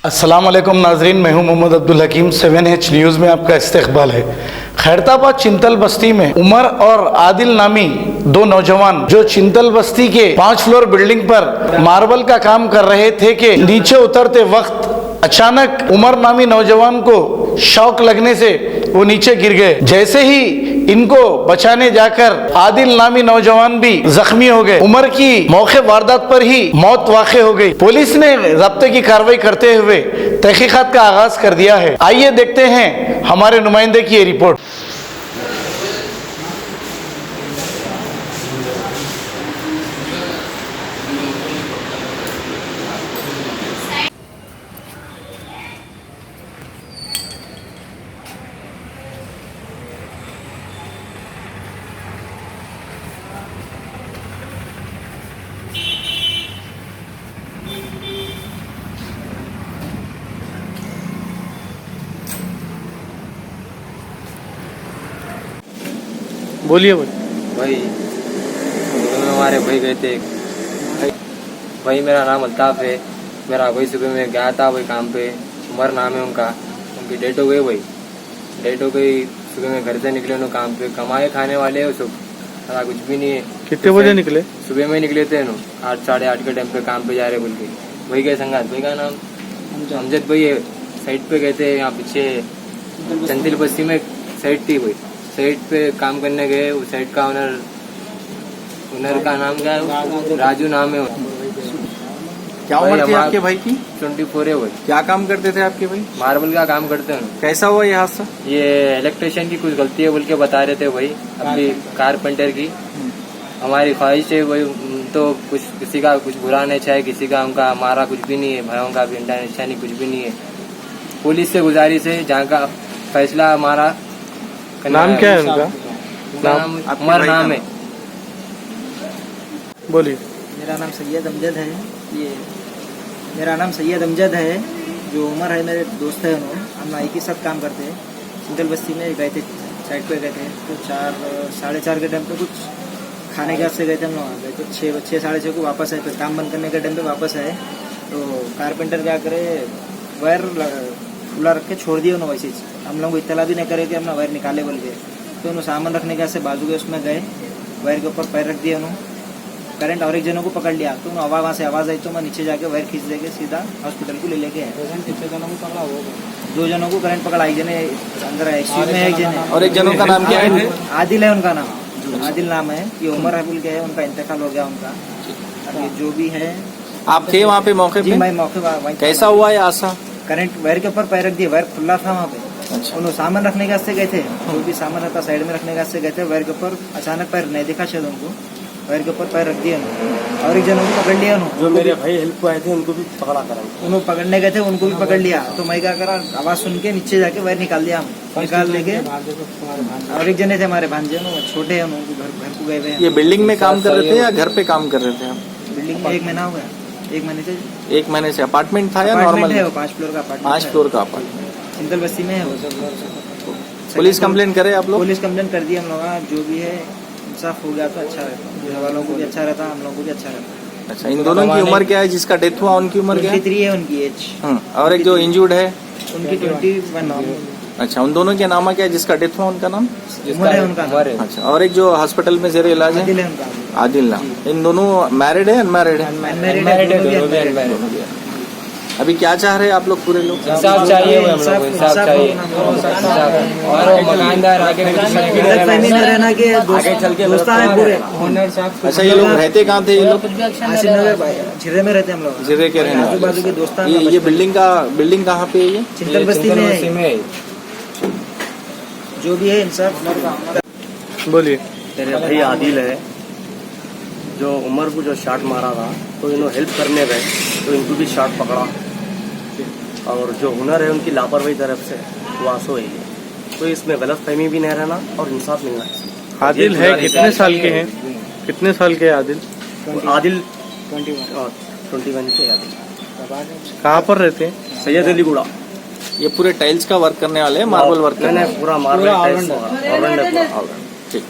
अस्सलाम वालेकुम नाजरीन, मैं हूं मोहम्मद अब्दुल हकीम। 7H न्यूज़ में आपका इस्तकबाल है। खैरताबाद चिंतल बस्ती में उमर और आदिल नामी दो नौजवान जो चिंतल बस्ती के 5 फ्लोर बिल्डिंग पर मार्बल का काम कर रहे थे कि नीचे उतरते वक्त अचानक उमर नामी नौजवान को शॉक लगने से वो नीचे गिर गए। जैसे ही इनको बचाने जाकर आदिल नामी नौजवान भी जख्मी हो गए। उमर की मौके वारदात पर ही मौत वाक़ हो गई। पुलिस ने ज़ब्ते की कार्रवाई करते हुए तहकीकात का आगाज कर दिया है। आइए देखते हैं हमारे नुमाइंदे की ये रिपोर्ट। बोलिए भाई हमारे भाई गए थे भाई। मेरा नाम अल्ताफ है। मेरा भाई सुबह में गया था वही काम पे। उमर नाम है उनका। उनकी डेट हो गई भाई। डेट हो गई। सुबह में घर से निकले उन्होंने काम पे। कमाए खाने वाले है सब, कुछ भी नहीं है। कितने बजे निकले? सुबह में निकले थे 8 साढ़े 8 के टाइम पे काम पे जा रहे बोल के। वही गए संगात। भाई का नाम अमजद भाई है। साइड पे गए थे यहाँ पीछे चंदिल बस्ती में साइड थी। वही साइड पे काम करने गए। उस साइड का ओनर का नाम क्या है? राजू नाम है। क्या उम्र थी आपके भाई की? 24 है भाई। क्या काम करते थे आपके भाई? मार्बल का काम करते हैं। कैसा हुआ ये हादसा? ये इलेक्ट्रिशियन की कुछ गलती है बोल के बता रहे थे भाई। अभी कारपेंटर की हमारी ख्वाहिश है भाई। तो कुछ किसी का कुछ बुरा नहीं चाहे, किसी का उनका मारा कुछ भी नहीं है। भाइयों का भी इंटरनेशनल कुछ भी नहीं है। पुलिस से गुजारिश है जहाँ का फैसला हमारा। नाम क्या है उनका? नाम उमर नाम है। बोलिए। मेरा नाम सैयद अमजद है। ये मेरा नाम सैयद अमजद है। जो उमर है मेरे दोस्त है। उन्होंने हम नाई के साथ काम करते हैं। चिंतल बस्ती में गए थे, साइड पे गए थे। तो 4 साढ़े 4 के टाइम पे कुछ खाने के वास्ते गए थे। हम लोग गए तो 6 साढ़े 6 को वापस आए। फिर काम बंद करने के टाइम पे वापस आए तो कारपेंटर क्या करे, वायर खुला रख के छोड़ दिया उन्होंने। वैसे हम लोग को इत्तला भी नहीं करे कि हमने वायर निकाले बोल के। तो उन्होंने सामान रखने के बाजू के उसमें गए, वायर के ऊपर पैर रख दिया उन्होंने। करंट और एक जनों को पकड़ लिया तो वहाँ से आवाज़ आई तो मैं नीचे जाके वायर खींच देके सीधा हॉस्पिटल को ले लेके आए। 2 जनों को करंट पकड़ा। एक जने अंदर आईसीयू में, एक जने और एक जनों का नाम क्या है? आदिल है उनका नाम। आदिल नाम है। ये उमर है बोल के है। उनका इंतकाल हो गया उनका। ये जो भी है। आप थे वहाँ पे मौके पे? मैं मौके। कैसा हुआ ये हादसा? करंट वायर के ऊपर पैर रख दिया। वायर खुला था वहाँ पे। अच्छा। उन्होंने सामान रखने के वास्ते गए थे। जो भी सामान रहता साइड में रखने के वास्ते गए थे। वायर के ऊपर अचानक पैर नहीं दिखा शायद उनको। वायर के ऊपर पैर रख दिया और एक जनों को पकड़ लिया उन्होंने। जो मेरे भाई हेल्प को आए थे उनको भी पकड़ा करा। उन्होंने पकड़ने गए थे, उनको भी पकड़ लिया। तो मैं क्या करा, आवाज सुन के नीचे जाके वायर निकाल दिया। हम निकाल लेके और एक जने थे हमारे भांजे, छोटे हैं, उनको घर को गए हुए हैं। ये बिल्डिंग में काम कर रहे थे या घर पे काम कर रहे थे आप? बिल्डिंग में 1 महीना हुआ। 1 महीने से 1 महीने से अपार्टमेंट था या नॉर्मल? है वो 5 फ्लोर का अपार्टमेंट। 5 फ्लोर का अपार्टमेंट। चिंतल बस्ती में है वो। पुलिस कंप्लेन करे आप लोग? पुलिस कंप्लेन कर दी हम लोग। जो भी है इंसाफ हो गया तो अच्छा रहता। घर वालों को भी अच्छा रहता, हम लोगों को भी अच्छा रहता। अच्छा, इन दोनों की उम्र क्या है? जिसका डेथ हुआ उनकी उम्र क्या है? 23 है उनकी एज। और एक जो इंजर्ड है उनकी 21। अच्छा, उन दोनों के नाम क्या है? जिसका डेथ हुआ उनका नाम? उमर है उनका। अच्छा, और एक जो हॉस्पिटल में जेर इलाज है? आदिल है उनका। आदिल नाम। इन दोनों मैरिड है अनमैरिड है? अनमैरिड है। अभी क्या चाह रहे हैं आप लोग पूरे लोग? इंसाफ चाहिए हम लोग को। इंसाफ चाहिए। और वो मकानदार आगे गलतफहमी में रहना कि आगे चल के दोस्त हैं पूरे। अच्छा, ये लोग रहते कहाँ थे? ये लोग आसिफ नगर झिरे में रहते हम लोग। जिरे के रहने आजू बाजू के वाले। दोस्त हैं। ये बिल्डिंग कहाँ पे है? ये चिंतल बस्ती में है। जो भी है इंसाफ। बोलिए। मेरे भाई आदिल है। जो उमर को जो शॉट मारा था तो इन्होंने हेल्प करने गए तो इनको भी शॉट पकड़ा। और जो हुनर है उनकी लापरवाही तरफ से वासो है। तो इसमें गलतफहमी भी नहीं रहना और इंसाफ मिलना है। आदिल है कितने साल के हैं? कितने साल के आदिल? आदिल 21 के आदिल। कहाँ पर रहते हैं? सैयद अली गुड़ा। ये पूरे टाइल्स का वर्क करने वाले हैं, मार्बल वर्क करने पूरा मार्बल टाइल्स। ठीक।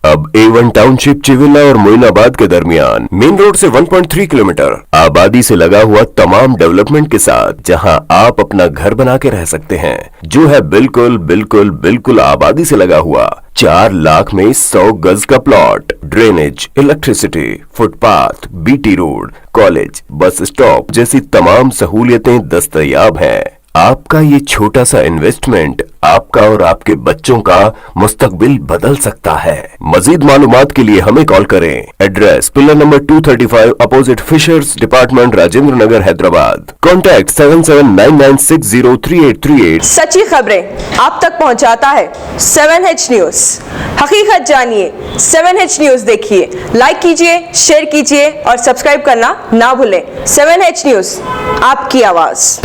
अब A1 टाउनशिप चिविला और मोइनाबाद के दरमियान मेन रोड से 1.3 किलोमीटर आबादी से लगा हुआ तमाम डेवलपमेंट के साथ जहां आप अपना घर बना के रह सकते हैं, जो है बिल्कुल बिल्कुल बिल्कुल आबादी से लगा हुआ 4 लाख में 100 गज का plot, drainage, electricity, footpath, BT road, college, bus stop जैसी तमाम सहूलियतें दस्तयाब हैं। आपका ये छोटा सा इन्वेस्टमेंट आपका और आपके बच्चों का मुस्तकबिल बदल सकता है। मजीद मालूमात के लिए हमें कॉल करें। Address pillar number 235 opposite fishers department, Rajendra Nagar, Hyderabad. Contact 7799603838। सच्ची खबरें आप तक पहुंचाता है 7H न्यूज। हकीकत जानिए, 7H न्यूज देखिए, लाइक कीजिए, शेयर कीजिए और सब्सक्राइब करना ना भूलें। 7H न्यूज, आपकी आवाज।